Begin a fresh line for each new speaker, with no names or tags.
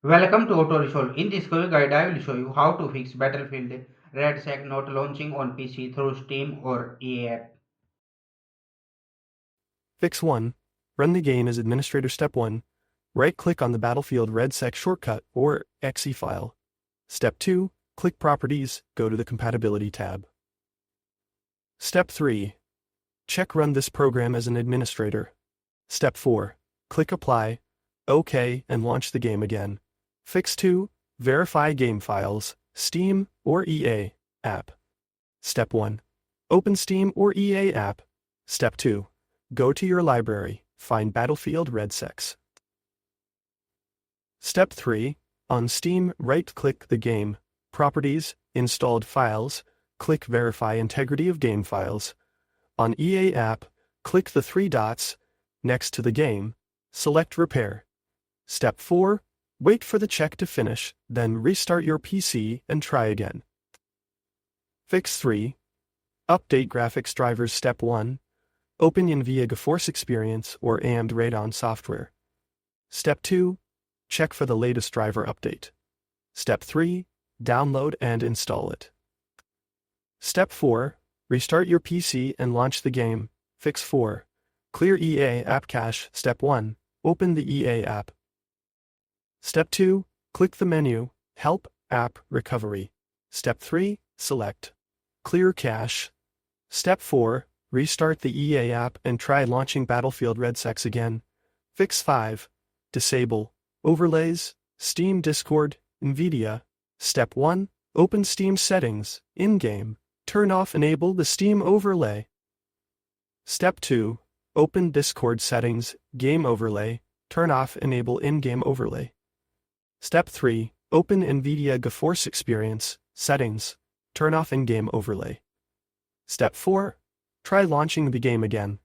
Welcome to Auto Resolve. In this quick guide, I will show you how to fix Battlefield RedSec not launching on PC through Steam or EA app.
Fix 1. Run the game as administrator. Step 1. Right-click on the Battlefield RedSec shortcut or exe file. Step 2. Click Properties, go to the Compatibility tab. Step 3. Check Run this program as an administrator. Step 4. Click Apply, OK, and launch the game again. Fix 2. Verify game files, Steam or EA app. Step 1. Open Steam or EA app. Step 2. Go to your library, find Battlefield RedSec. Step 3. On Steam, right-click the game, Properties, Installed Files, click Verify Integrity of Game Files. On EA app, click the three dots next to the game, select Repair. Step 4. Wait for the check to finish, then restart your PC and try again. Fix 3. Update graphics drivers. Step 1. Open NVIDIA GeForce Experience or AMD Radeon software. Step 2. Check for the latest driver update. Step 3. Download and install it. Step 4. Restart your PC and launch the game. Fix 4. Clear EA app cache. Step 1. Open the EA app. Step 2. Click the menu, Help, App, Recovery. Step 3. Select Clear Cache. Step 4. Restart the EA app and try launching Battlefield RedSec again. Fix 5. Disable Overlays, Steam Discord, NVIDIA. Step 1. Open Steam Settings, In-game. Turn off Enable the Steam Overlay. Step 2. Open Discord Settings, Game Overlay. Turn off Enable In-game Overlay. Step 3. Open NVIDIA GeForce Experience, Settings. Turn off In-game Overlay. Step 4. Try launching the game again.